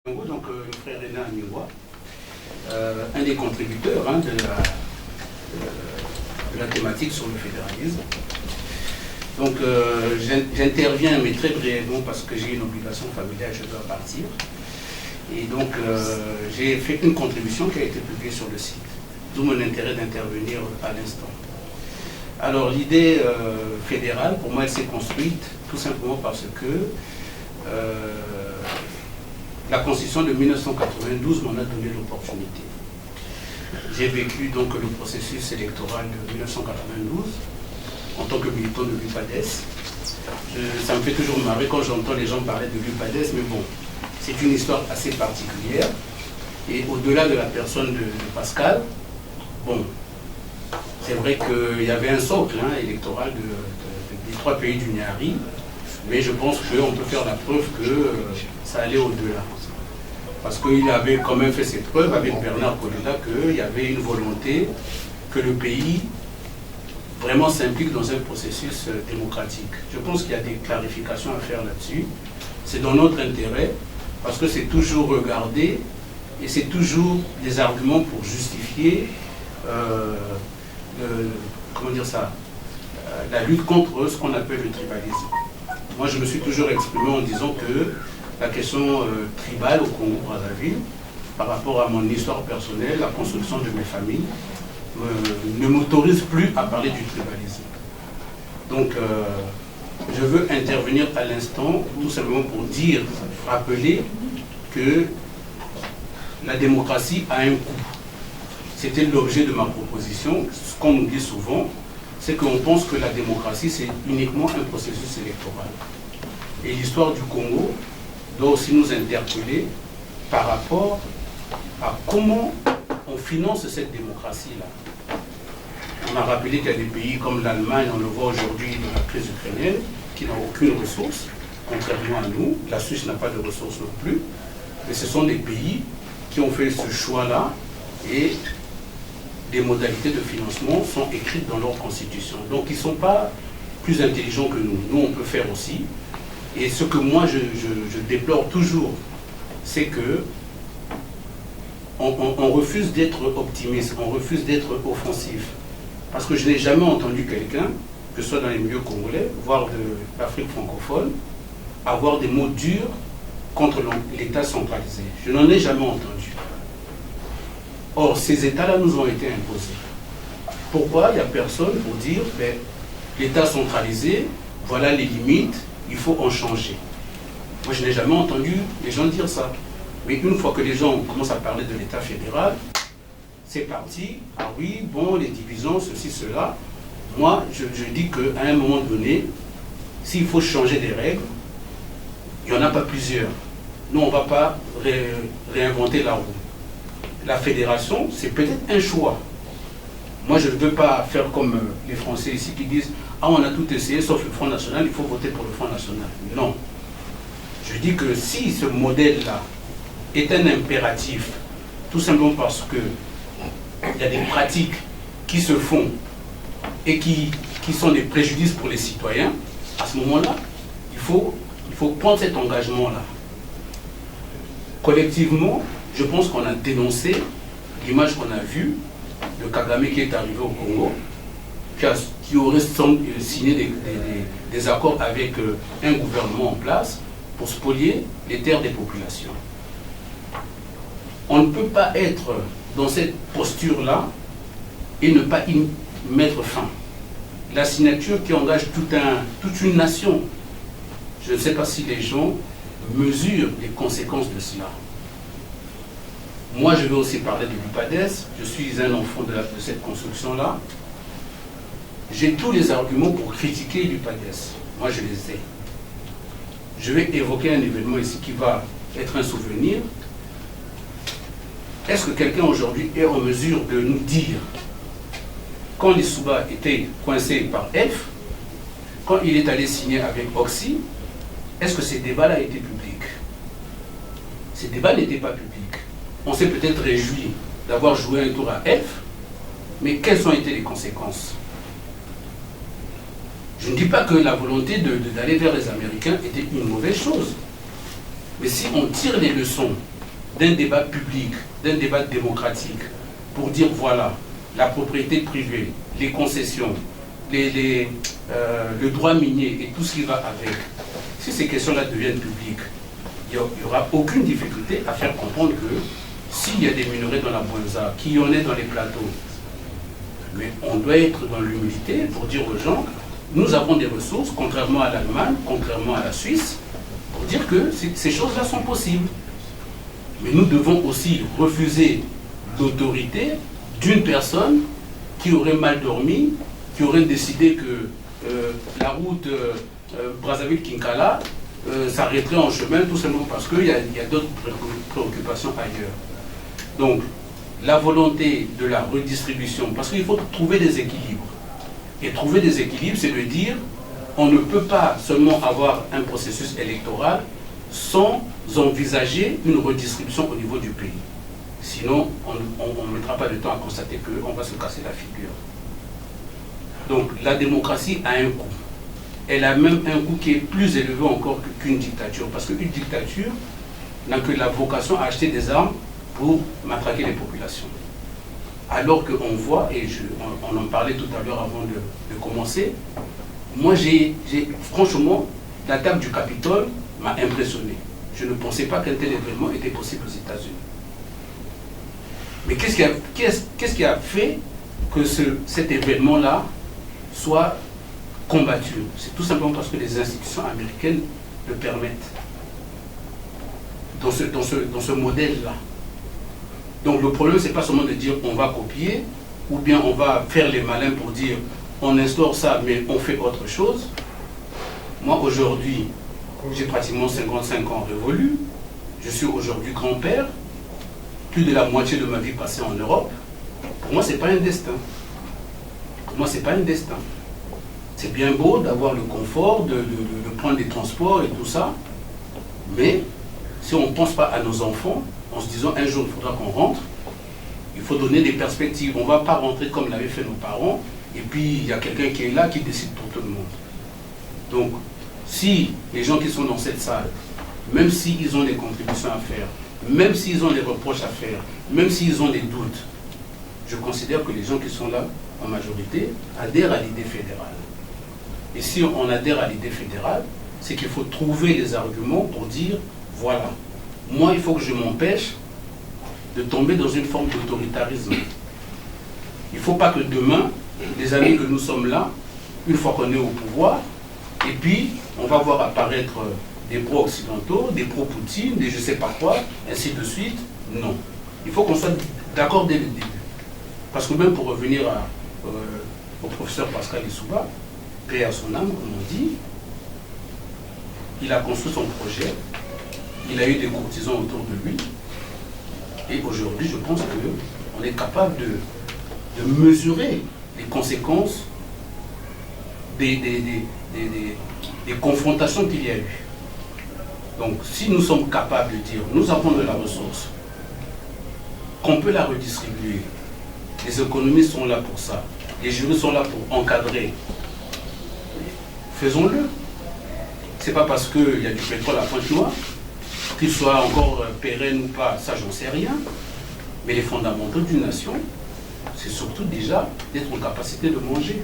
Donc, le frère Renan Amiwa, un des contributeurs de la thématique sur le fédéralisme. Donc, j'interviens, mais très brièvement, parce que j'ai une obligation familiale, je dois partir. Et donc, j'ai fait une contribution qui a été publiée sur le site, d'où mon intérêt d'intervenir à l'instant. Alors, l'idée fédérale, pour moi, elle s'est construite tout simplement parce que la Constitution de 1992 m'en a donné l'opportunité. J'ai vécu donc le processus électoral de 1992 en tant que militant de l'UPADES. Ça me fait toujours marrer quand j'entends les gens parler de l'UPADES, mais bon, c'est une histoire assez particulière. Et au-delà de la personne de Pascal, bon, c'est vrai qu'il y avait un socle électoral des trois pays du Niari, mais je pense qu'on peut faire la preuve que ça allait au-delà. Parce qu'il avait quand même fait ses preuves avec Bernard Kolela qu'il y avait une volonté que le pays vraiment s'implique dans un processus démocratique. Je pense qu'il y a des clarifications à faire là-dessus. C'est dans notre intérêt, parce que c'est toujours regardé et c'est toujours des arguments pour justifier la lutte contre ce qu'on appelle le tribalisme. Moi, je me suis toujours exprimé en disant que la question tribale au Congo-Brazzaville, par rapport à mon histoire personnelle, la construction de mes familles, ne m'autorise plus à parler du tribalisme. Donc, je veux intervenir à l'instant, tout simplement pour dire, rappeler que la démocratie a un coût. C'était l'objet de ma proposition. Ce qu'on nous dit souvent, c'est qu'on pense que la démocratie, c'est uniquement un processus électoral. Et l'histoire du Congo doit aussi nous interpeller par rapport à comment on finance cette démocratie-là. On a rappelé qu'il y a des pays comme l'Allemagne, on le voit aujourd'hui dans la crise ukrainienne, qui n'a aucune ressource, contrairement à nous. La Suisse n'a pas de ressources non plus. Mais ce sont des pays qui ont fait ce choix-là et les modalités de financement sont écrites dans leur constitution. Donc ils ne sont pas plus intelligents que nous. Nous, on peut faire aussi. Et ce que moi, je déplore toujours, c'est que on refuse d'être optimiste, on refuse d'être offensif. Parce que je n'ai jamais entendu quelqu'un, que ce soit dans les milieux congolais, voire de l'Afrique francophone, avoir des mots durs contre l'État centralisé. Je n'en ai jamais entendu. Or, ces États-là nous ont été imposés. Pourquoi il n'y a personne pour dire, ben, l'État centralisé, voilà les limites, il faut en changer. Moi, je n'ai jamais entendu les gens dire ça. Mais une fois que les gens commencent à parler de l'État fédéral, c'est parti. Ah oui, bon, les divisions, ceci, cela. Moi, je dis qu'à un moment donné, s'il faut changer des règles, il n'y en a pas plusieurs. Nous, on ne va pas réinventer la roue. La fédération, c'est peut-être un choix. Moi, je ne veux pas faire comme les Français ici qui disent « Ah, on a tout essayé sauf le Front National, il faut voter pour le Front National. » Non. Je dis que si ce modèle-là est un impératif, tout simplement parce qu'il y a des pratiques qui se font et qui sont des préjudices pour les citoyens, à ce moment-là, il faut prendre cet engagement-là. Collectivement, je pense qu'on a dénoncé l'image qu'on a vue de Kagame qui est arrivé au Congo, qui aurait signé des accords avec un gouvernement en place pour spolier les terres des populations. On ne peut pas être dans cette posture-là et ne pas y mettre fin. La signature qui engage toute une nation, je ne sais pas si les gens mesurent les conséquences de cela. Moi, je vais aussi parler de l'UPADES. Je suis un enfant de cette construction-là. J'ai tous les arguments pour critiquer l'UPADES. Moi, je les ai. Je vais évoquer un événement ici qui va être un souvenir. Est-ce que quelqu'un aujourd'hui est en mesure de nous dire, quand Lissouba était coincé par F, quand il est allé signer avec Oxy, est-ce que ces débats-là étaient publics? Ces débats n'étaient pas publics. On s'est peut-être réjoui d'avoir joué un tour à F, mais quelles ont été les conséquences? Je ne dis pas que la volonté d'aller vers les Américains était une mauvaise chose. Mais si on tire les leçons d'un débat public, d'un débat démocratique, pour dire voilà, la propriété privée, les concessions, le droit minier et tout ce qui va avec, si ces questions-là deviennent publiques, il n'y aura aucune difficulté à faire comprendre que s'il y a des minerais dans la Bouenza, qu'il y en ait dans les plateaux, mais on doit être dans l'humilité pour dire aux gens, nous avons des ressources, contrairement à l'Allemagne, contrairement à la Suisse, pour dire que ces choses-là sont possibles. Mais nous devons aussi refuser l'autorité d'une personne qui aurait mal dormi, qui aurait décidé que la route Brazzaville-Kinkala s'arrêterait en chemin tout simplement parce qu'il y a d'autres préoccupations ailleurs. Donc, la volonté de la redistribution, parce qu'il faut trouver des équilibres. Et trouver des équilibres, c'est de dire, on ne peut pas seulement avoir un processus électoral sans envisager une redistribution au niveau du pays. Sinon, on ne mettra pas de temps à constater qu'on va se casser la figure. Donc, la démocratie a un coût. Elle a même un coût qui est plus élevé encore qu'une dictature. Parce qu'une dictature n'a que la vocation à acheter des armes pour matraquer les populations. Alors qu'on voit, et on en parlait tout à l'heure avant de commencer, moi franchement, l'attaque du Capitole m'a impressionné. Je ne pensais pas qu'un tel événement était possible aux États-Unis. Mais qu'est-ce qui a fait que cet événement-là soit combattu? C'est tout simplement parce que les institutions américaines le permettent. Dans ce modèle-là. Donc le problème, ce n'est pas seulement de dire on va copier, ou bien on va faire les malins pour dire on instaure ça, mais on fait autre chose. Moi, aujourd'hui, j'ai pratiquement 55 ans révolus. Je suis aujourd'hui grand-père. Plus de la moitié de ma vie passée en Europe. Pour moi, ce n'est pas un destin. Pour moi, ce n'est pas un destin. C'est bien beau d'avoir le confort, de prendre des transports et tout ça. Mais si on ne pense pas à nos enfants, en se disant un jour il faudra qu'on rentre, il faut donner des perspectives. On ne va pas rentrer comme l'avaient fait nos parents, et puis il y a quelqu'un qui est là qui décide pour tout le monde. Donc, si les gens qui sont dans cette salle, même s'ils ont des contributions à faire, même s'ils ont des reproches à faire, même s'ils ont des doutes, je considère que les gens qui sont là, en majorité, adhèrent à l'idée fédérale. Et si on adhère à l'idée fédérale, c'est qu'il faut trouver les arguments pour dire, voilà, moi il faut que je m'empêche de tomber dans une forme d'autoritarisme. Il ne faut pas que demain, les années que nous sommes là, une fois qu'on est au pouvoir, et puis on va voir apparaître des pro-occidentaux, des pro-Poutine, des je ne sais pas quoi, ainsi de suite. Non. Il faut qu'on soit d'accord dès le début. Parce que même pour revenir au professeur Pascal Lissouba, paix à son âme, comme on dit, il a construit son projet, il a eu des courtisans autour de lui, et aujourd'hui, je pense qu'on est capable de mesurer les conséquences des confrontations qu'il y a eu. Donc, si nous sommes capables de dire, nous avons de la ressource, qu'on peut la redistribuer, les économistes sont là pour ça, les juristes sont là pour encadrer, faisons-le. C'est pas parce qu'il y a du pétrole à Pointe-Noire, qu'il soit encore pérenne ou pas, ça j'en sais rien, mais les fondamentaux d'une nation, c'est surtout déjà d'être en capacité de manger.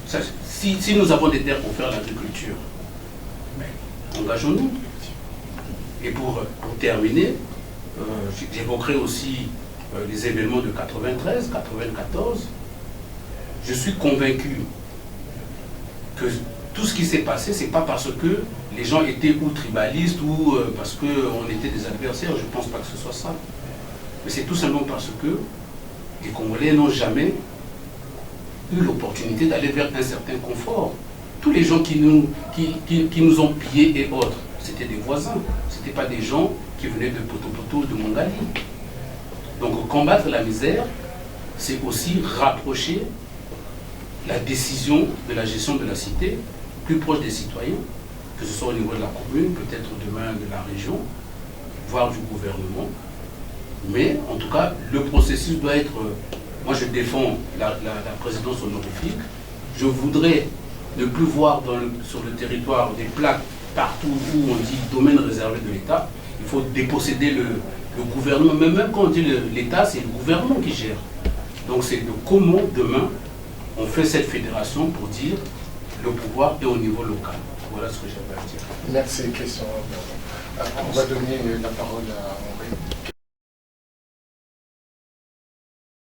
Ça, si nous avons des terres pour faire l'agriculture, engageons-nous. Et pour terminer, j'évoquerai aussi les événements de 93, 94. Je suis convaincu que tout ce qui s'est passé, ce n'est pas parce que les gens étaient ou tribalistes ou parce qu'on était des adversaires, je ne pense pas que ce soit ça. Mais c'est tout simplement parce que les Congolais n'ont jamais eu l'opportunité d'aller vers un certain confort. Tous les gens qui nous ont pillés et autres, c'était des voisins. Ce n'étaient pas des gens qui venaient de Poto-Poto, de Mongali. Donc combattre la misère, c'est aussi rapprocher la décision de la gestion de la cité plus proche des citoyens, que ce soit au niveau de la commune, peut-être demain de la région, voire du gouvernement. Mais en tout cas, le processus doit être... Moi, je défends la présidence honorifique. Je voudrais ne plus voir sur le territoire des plaques partout où on dit domaine réservé de l'État, il faut déposséder le gouvernement. Mais même quand on dit l'État, c'est le gouvernement qui gère. Donc c'est de comment demain on fait cette fédération pour dire le pouvoir est au niveau local. Voilà ce que j'avais à dire. Merci, Christian. On va donner la parole à Henri.